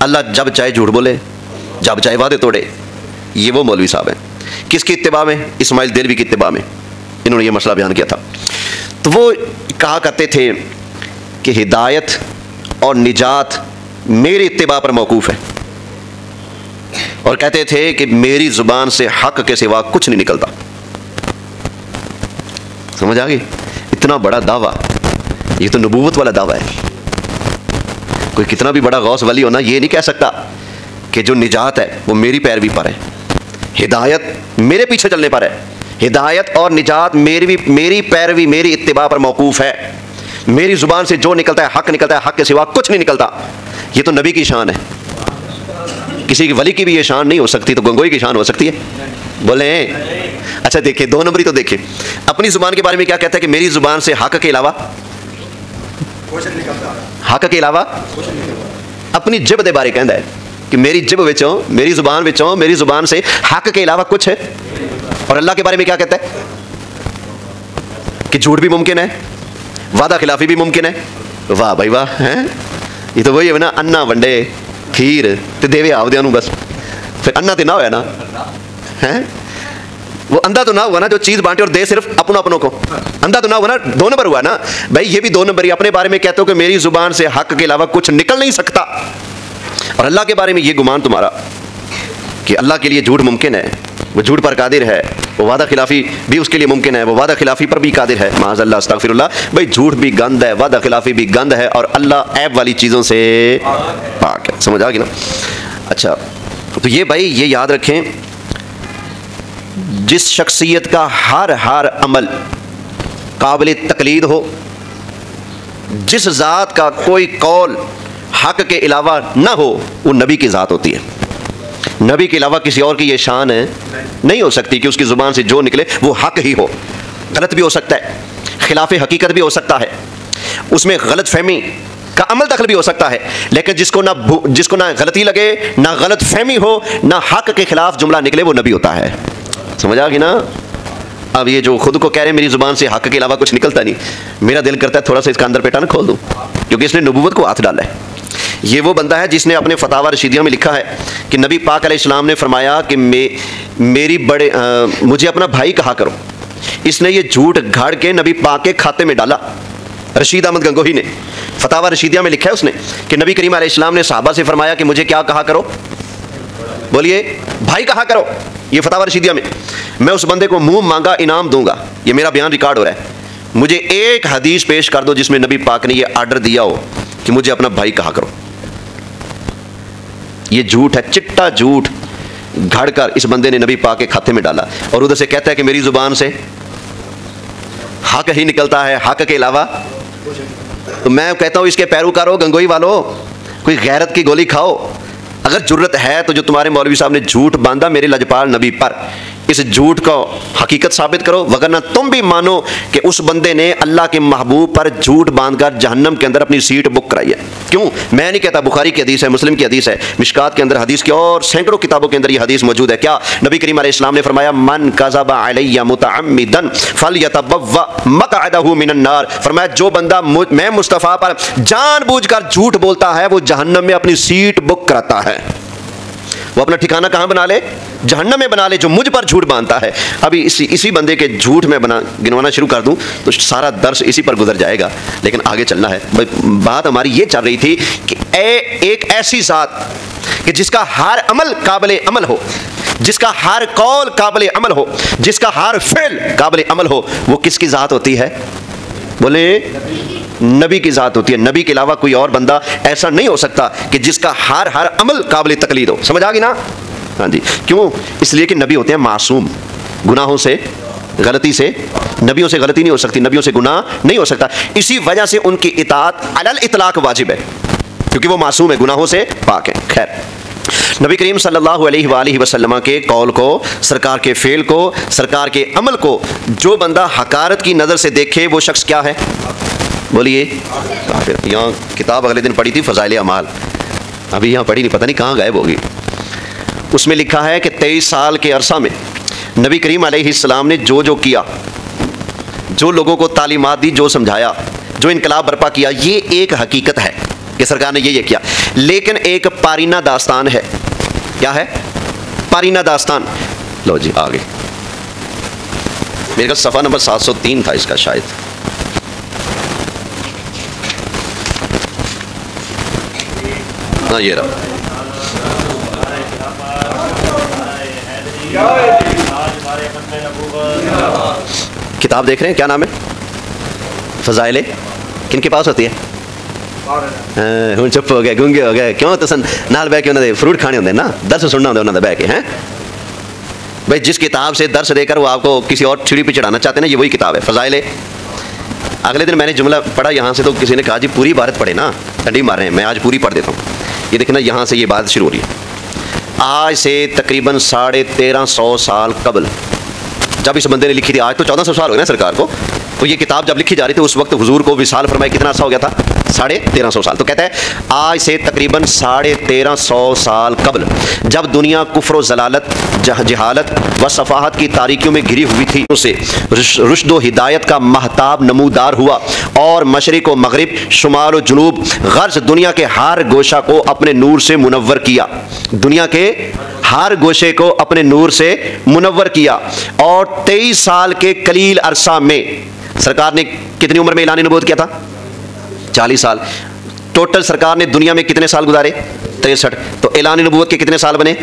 अल्लाह जब चाहे झूठ बोले, जब चाहे वादे तोड़े। ये वो मौलवी साहब हैं। किसकी इत्तिबा में? इस्माइल देलवी की इत्तिबा में इन्होंने ये मसला बयान किया था। तो वो कहा करते थे कि हिदायत और निजात मेरी इत्तिबा पर मौकूफ़ है, और कहते थे कि मेरी ज़ुबान से हक़ के सिवा कुछ नहीं निकलता। समझ आ गई? इतना बड़ा दावा, ये तो नबूवत वाला दावा है। कोई कितना भी बड़ा गौस वली हो ना, ये नहीं कह सकता कि जो निजात है वो मेरी पैरवी पर है, हिदायत मेरे पीछे चलने पर है। हिदायत और निजात मेरी पैरवी, मेरी इत्तिबा पर मौकूफ़ है। मेरी ज़ुबान से जो निकलता है हक़ निकलता है, हक़ के सिवा कुछ नहीं निकलता। ये तो नबी की शान है। किसी की वली की भी ये शान नहीं हो सकती, तो गंगोई की शान हो सकती है? बोले? अच्छा देखिए, 2 नंबरी तो देखिए, अपनी ज़ुबान के बारे में क्या कहता है कि मेरी ज़ुबान से हक़ के अलावा, हक़ के अलावा अपनी जिब के बारे कहता है कि मेरी जिब विचों, मेरी ज़ुबान विचों, मेरी ज़ुबान से हक़ के अलावा कुछ है। और अल्लाह के बारे में क्या कहता है कि झूठ भी मुमकिन है, वादा खिलाफी भी मुमकिन है। वाह भाई वाह, हैं? ये तो वही है ना, अन्ना वंडे खीर ते देवे आवदियां नूं, बस फिर अन्ना तो ना होया ना, हैं? वो अंधा तो ना हुआ ना जो चीज़ बांटे और दे सिर्फ अपनों को। अंधा तो ना हुआ ना, 2 नंबर हुआ ना भाई। ये भी 2 नंबर ही अपने बारे में कहते हो कि मेरी ज़ुबान से हक़ के अलावा कुछ निकल नहीं सकता। और अल्लाह के बारे में ये गुमान तुम्हारा कि अल्लाह के लिए झूठ मुमकिन है, वो झूठ पर कादिर है, वो वादा खिलाफी भी उसके लिए मुमकिन है, वो वादा खिलाफी पर भी कादिर है। माज़अल्लाह अस्तग़फिरुल्लाह। भाई झूठ भी गंद है, वादा खिलाफी भी गंद है, और अल्लाह ऐब वाली चीज़ों से पाक है। समझ आ गई ना? अच्छा, तो ये भाई ये याद रखें, जिस शख्सियत का हर अमल काबिल तकलीद हो, जिस ज़ात का कोई कौल हक़ के अलावा ना हो, वो नबी की ज़ात होती है। नबी के अलावा किसी और की ये शान है नहीं हो सकती कि उसकी ज़ुबान से जो निकले वो हक़ ही हो। गलत भी हो सकता है, खिलाफ हकीकत भी हो सकता है, उसमें गलत फहमी का अमल दखल भी हो सकता है, लेकिन जिसको ना गलती लगे, ना गलत फहमी हो, ना हक़ के खिलाफ जुमला निकले, वो नबी होता है। समझ आ गई ना? अब ये जो खुद को कह रहे हैं मेरी ज़ुबान से हक़ के अलावा कुछ निकलता नहीं, मेरा दिल करता है थोड़ा सा इसका अंदर पेटा ना खोल दूँ, क्योंकि इसने नबूवत को हाथ डाला है। ये वो बंदा है जिसने अपने फतावा रशीदिया में लिखा है कि नबी पाक अलैहिस्सलाम ने फरमाया कि मुझे अपना भाई कहा करो। इसने ये झूठ घाड़ के नबी पाक के खाते में डाला। रशीद अहमद गंगोही ने फतावा रशीदिया में लिखा है उसने कि नबी करीम अलैहिस्सलाम ने सहाबा से फरमाया कि मुझे क्या कहा करो? बोलिए, भाई कहा करो। ये फतावा रशीदिया में। मैं उस बंदे को मुंह मांगा इनाम दूंगा, ये मेरा बयान रिकॉर्ड हो रहा है। मुझे एक हदीस पेश कर दो जिसमें नबी पाक ने ये आर्डर दिया हो कि मुझे अपना भाई कहा करो। ये झूठ है, चिट्टा झूठ घड़कर इस बंदे ने नबी पाक के खाते में डाला, और उधर से कहता है कि मेरी जुबान से हक ही निकलता है, हक के अलावा। तो मैं कहता हूं इसके पैरोकारों, गंगोई वालों, कोई गैरत की गोली खाओ। अगर जुर्रत है तो जो तुम्हारे मौलवी साहब ने झूठ बांधा मेरे लजपाल नबी पर, इस झूठ को हकीकत साबित करो, वगरना तुम भी मानो कि उस बंदे ने अल्लाह के महबूब पर झूठ बांधकर जहन्नम के अंदर अपनी सीट बुक कराई है। क्यों? मैं नहीं कहता, बुखारी की हदीस है, मुस्लिम की हदीस है, मिशकात के अंदर हदीस की और सैकड़ों किताबों के अंदर ये हदीस मौजूद है। क्या नबी करीम अलैहिस्सलाम ने फरमाया, मन कज़बा अलैया मुतअम्मिदन फलयतबव्वा मक़अदहु मिनन नार। फरमाया जो बंदा मैं मुस्तफ़ा पर जानबूझकर झूठ बोलता है वो जहन्नम में अपनी सीट बुक कराता है। वो अपना ठिकाना कहाँ बना ले? जहन्नम में बना ले, जो मुझ पर झूठ बांधता है। अभी इसी बंदे के झूठ में गिनवाना शुरू कर दूं तो सारा दर्स इसी पर गुजर जाएगा, लेकिन आगे चलना है। बात हमारी ये चल रही थी कि एक ऐसी ज़ात कि जिसका हर अमल काबिल अमल हो, जिसका हर कौल काबिल अमल हो, जिसका हर फ़िल काबिल अमल हो, वो किसकी ज़ात होती है? बोले, नबी की ज़ात होती है। नबी के अलावा कोई और बंदा ऐसा नहीं हो सकता कि जिसका हर अमल काबिल तकलीद हो। समझ आ गई ना? हाँ जी। क्यों? इसलिए कि नबी होते हैं मासूम, गुनाहों से, गलती से, नबियों से गलती नहीं हो सकती, नबियों से गुनाह नहीं हो सकता। इसी वजह से उनकी इताअत अलल इतलाक वाजिब है, क्योंकि वो मासूम है, गुनाहों से पाक है। खैर, नबी करीम सल्लल्लाहु अलैहि वसल्लम के कौल को, सरकार के फ़ेल को, सरकार के अमल को जो बंदा हकारत की नज़र से देखे वो शख्स क्या है? बोलिए। फिर यहाँ किताब अगले दिन पढ़ी थी, फ़ज़ाइल अमाल, अभी यहाँ पढ़ी नहीं, पता नहीं कहाँ गायब होगी। उसमें लिखा है कि 23 साल के अरसा में नबी करीम अलैहिस्सलाम ने जो किया, जो लोगों को तालीमात दी, जो समझाया, जो इनकलाब बर्पा किया, ये एक हकीकत है कि सरकार ने ये किया। लेकिन एक पारीना दास्तान है। क्या है? पारीना दास्तान। लो जी आगे, मेरे ख्याल सफ़ा नंबर 703 था इसका शायद। हाँ ये रहा। किताब देख रहे हैं, क्या नाम है? फजाइले। किन के पास होती है? हूँ चुप हो गए, गूंगे हो गए क्यों? तो नाल बह के उन्होंने फ्रूट खाने होंगे ना, दर्स सुनना होंगे उन्होंने बह के। हैं भाई, जिस किताब से दर्स देकर वो आपको किसी और सीढ़ी पे चढ़ाना चाहते हैं ना, ये वही किताब है फजाइले। अगले दिन मैंने जुमला पढ़ा यहाँ से, तो किसी ने कहा जी पूरी इबारत पढ़े ना, ठंडी मार रहे हैं। मैं आज पूरी पढ़ देता हूँ। ये देखना, यहाँ से ये बात शुरू हो रही है। आज से तकरीबन 1350 साल कबल जब इस बंदे ने लिखी थी, आज तो 1400 साल हो गए ना सरकार को, तो ये किताब जब लिखी जा रही थी उस वक्त हुजूर को विसाल फरमाए कितना अर्सा हो गया था? 1350 साल। तो कहता है आज से तकरीबन 1350 साल कबल जब दुनिया कुफ्र जलालत, जहालत व सफाहत की तारीकियों में घिरी हुई थी, उसे रुश्द व हिदायत का महताब नमूदार हुआ और मशरिक व मगरिब, शुमाल व जुनूब, गर्ज दुनिया के हर गोशा को अपने नूर से मुनव्वर किया। दुनिया के हर गोशे को अपने नूर से मुनव्वर किया। और 23 साल के कलील अरसा में सरकार ने कितनी उम्र में ऐलान नबूवत किया था? 40 साल। टोटल सरकार ने दुनिया में कितने साल गुजारे? 63। तो ऐलान नबूवत के कितने साल बने?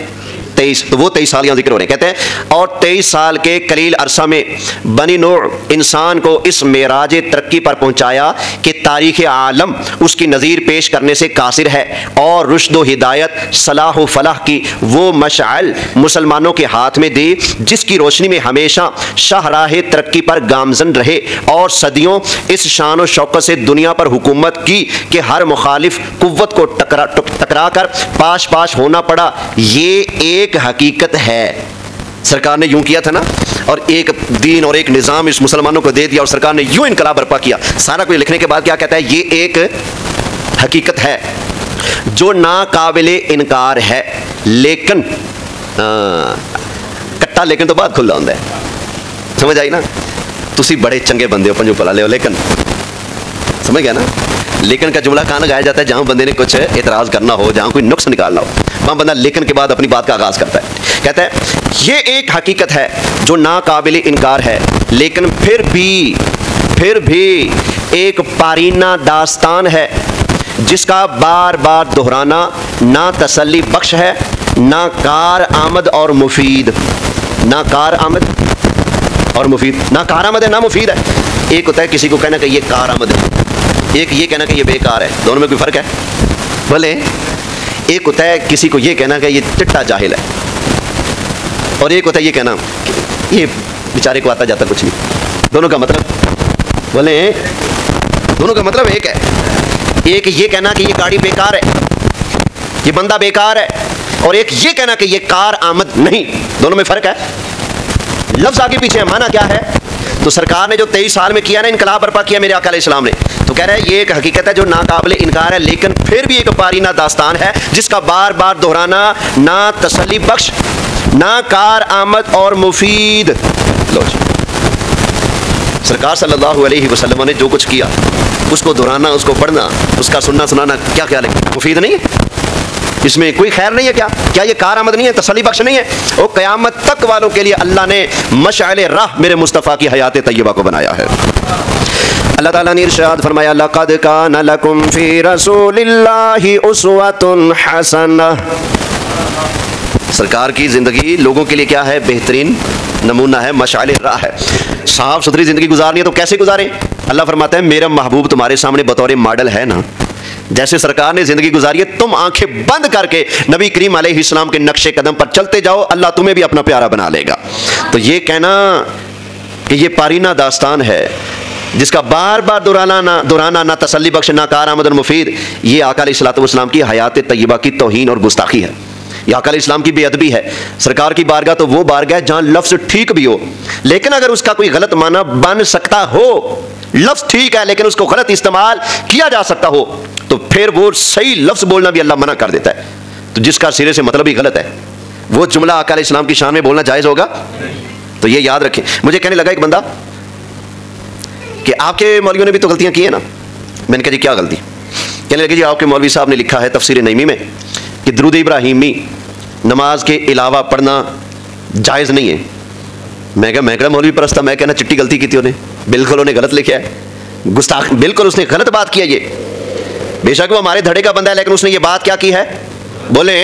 23। तो वो 23 साल यहाँ जिक्र हो रहे हैं। कहते हैं और 23 साल के कलील अरसा में बनी नूह इंसान को इस मेराज तरक्की पर पहुंचाया कि तारीख आलम उसकी नज़ीर पेश करने से कासिर है, और रुश्द व हिदायत, सलाह व फलाह की वो मशाल मुसलमानों के हाथ में दी जिसकी रोशनी में हमेशा शाहराह तरक्की पर गामजन रहे, और सदियों इस शान व शौकत से दुनिया पर हुकूमत की कि हर मुखालिफ कुव्वत को टकरा कर पाश पाश होना पड़ा। ये एक हकीकत है। सरकार ने यूं किया था ना, और एक दीन और एक निज़ाम इस मुसलमानों को दे दिया, और सरकार ने यूं इनकलाब बर्पा किया। सारा कुछ लिखने के बाद क्या कहता है? ये एक हकीकत है जो नाकाबिले इनकार है, लेकिन कट्टा लेकिन तो बात खुला होता है। समझ आई ना? तुसी बड़े चंगे बंदे हो, पंजो पला ले हो, लेकिन समझ गया ना? लेकिन का जुमला कहाँ लगाया जाता है? जहां बंदे ने कुछ एतराज करना हो, जहां कोई नुक्स निकालना हो, वहां बंदा लेकिन के बाद अपनी बात का आगाज करता है। कहता है ये एक हकीकत है जो नाकाबिल इनकार है, लेकिन फिर भी एक पारीना दास्तान है जिसका बार बार दोहराना ना तसल्ली बख्श है, ना कार आमद और मुफीद। ना कार आमद और मुफीद, ना कार आमद है ना मुफीद है। एक होता है किसी को कहना कि ये कार आमद है, एक ये कहना कि ये बेकार है। दोनों में कोई फर्क है? बोले, एक होता है किसी को ये कहना कि ये चिट्टा जाहिल है, और एक होता है ये कहना कि ये बेचारे को आता जाता कुछ नहीं। दोनों का मतलब, बोले दोनों का मतलब एक है। एक ये कहना कि ये गाड़ी बेकार है, ये बंदा बेकार है, और एक ये कहना कि ये कार आमद नहीं। दोनों में फर्क है। लफ्ज आगे पीछे है, माना क्या है? तो सरकार ने जो 23 साल में किया ना, इनकलाब बर्पा किया मेरे आका अलैहिस्सलाम ने, तो कह रहा है ये एक हकीकत है जो नाकाबिल इनकार है, लेकिन फिर भी एक पारीना दास्तान है जिसका बार बार दोहराना ना तसल्ली बख्श, ना कार आमद और मुफीद। लो जी, सरकार सल्लल्लाहु अलैहि वसल्लम ने जो कुछ किया उसको दोहराना, उसको पढ़ना, उसका सुनना सुनाना, क्या ख्याल है? मुफीद नहीं है? इसमें कोई खैर नहीं है? क्या ये कार आमद नहीं है, तसल्ली बख्श नहीं है? वो क़यामत तक वालों के लिए अल्लाह ने मशअल राह मेरे मुस्तफ़ा की हयात तय्यबा को बनाया है। अल्लाह ताला ने इरशाद फरमाया, लक़द कान लकुम फ़ी रसूलिल्लाहि उस्वतुन हसनह। सरकार की ज़िंदगी लोगों के लिए क्या है? बेहतरीन नमूना है, मशअल राह है। साफ सुथरी ज़िंदगी गुजारनी है तो कैसे गुजारें? अल्लाह फरमाता है मेरा महबूब तुम्हारे सामने बतौर मॉडल है ना। जैसे सरकार ने जिंदगी गुजारी है, तुम आंखें बंद करके नबी करीम अलैहिस्सलाम के नक्शे कदम पर चलते जाओ, अल्लाह तुम्हें भी अपना प्यारा बना लेगा। तो ये कहना कि ये पारीना दास्तान है जिसका बार बार दोहराना ना तसल्ली बख्श, ना कार आमद और मुफीद, ये आका अलैहिस्सलातु वस्सलाम की हयात तय्यबा की तौहीन और गुस्ताखी है। ये आका अलैहिस्सलाम की बेअदबी है। सरकार की बारगाह तो वो बारगाह है जहां लफ्ज ठीक भी हो, लेकिन अगर उसका कोई गलत माना बन सकता हो, लफ्ज ठीक है लेकिन उसको गलत इस्तेमाल किया जा सकता हो, तो फिर वो सही लफ्ज बोलना भी अल्लाह मना कर देता है। तो जिसका सिरे से मतलब ही गलत है, वो जुमला आका अलैहिस्सलाम की शान में बोलना जायज होगा? तो ये याद रखें। मुझे कहने लगा एक बंदा कि आपके मौलवियों ने भी तो गलतियां की है ना। मैंने कहा जी क्या गलती? कहने लगे जी आपके मौलवी साहब ने लिखा है तफसीर नईमी में कि दरूद इब्राहिमी नमाज के अलावा पढ़ना जायज़ नहीं है। मैं कहा मौलवी परस्त था, मैं कहना चिट्ठी गलती की थी उन्हें, बिल्कुल उन्हें गलत लिखा है, गुस्ताख, बिल्कुल उसने गलत बात किया। ये बेशक वो हमारे धड़े का बंदा है, लेकिन उसने ये बात क्या की है, बोले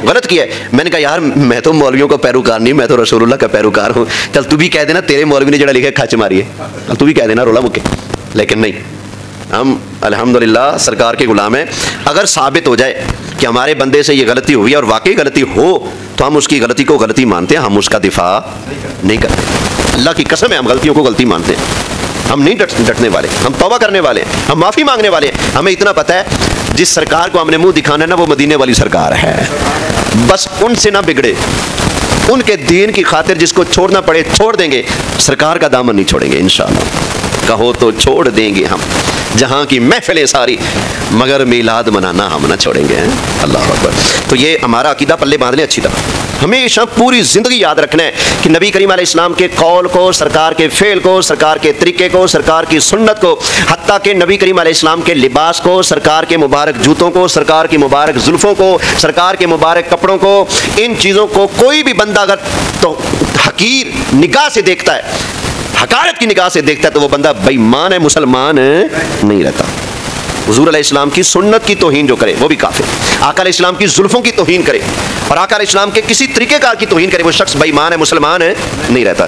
गलत किया है। मैंने कहा यार मैं तो मौलवियों का पैरोकार नहीं, मैं तो रसूलुल्लाह का पैरोकार हूँ, चल तू भी कह देना तेरे मौलवी ने जड़ा लिखा खच मारी है, तू भी कह देना रोला मुके। लेकिन नहीं, हम अल्हम्दुलिल्लाह सरकार के गुलाम हैं। अगर साबित हो जाए कि हमारे बंदे से ये गलती हुई और वाकई गलती हो तो हम उसकी गलती को गलती मानते हैं, हम उसका दिफा नहीं करते। अल्लाह की कसम है हम गलतियों को गलती मानते हैं, हम नहीं डटने वाले, हम तौबा करने वाले हैं, हम माफ़ी मांगने वाले हैं। हमें इतना पता है जिस सरकार को हमने मुंह दिखाना है ना वो मदीने वाली सरकार है, बस उनसे ना बिगड़े, उनके दीन की खातिर जिसको छोड़ना पड़े छोड़ देंगे, सरकार का दामन नहीं छोड़ेंगे इंशाअल्लाह। कहो तो छोड़ देंगे हम जहाँ की महफिलें सारी, मगर मीलाद मनाना हम ना छोड़ेंगे। अल्लाह अकबर। तो ये हमारा अकीदा पल्ले बांध लें अच्छी तरह, हमेशा पूरी ज़िंदगी याद रखना है कि नबी करीम अलैहिस्सलाम के कौल को, सरकार के फ़ेल को, सरकार के तरीके को, सरकार की सुन्नत को, हत्ता के नबी करीम अलैहिस्सलाम के लिबास को, सरकार के मुबारक जूतों को, सरकार की मुबारक जुल्फ़ों को, सरकार के मुबारक कपड़ों को, इन चीज़ों को कोई भी बंदा अगर तो हकीर निगाह से देखता है, हकारत की निगाह से देखता है, तो वो बंदा बेईमान है, मुसलमान नहीं रहता। हुजूर अलैहिस्सलाम की सुन्नत की तौहीन जो करे वो भी काफिर, आका अलैहिस्सलाम की जुल्फों की तौहीन करे और आका अलैहिस्सलाम के किसी तरीक़ेकार की तौहीन करे वो शख्स बेईमान है, मुसलमान नहीं रहता।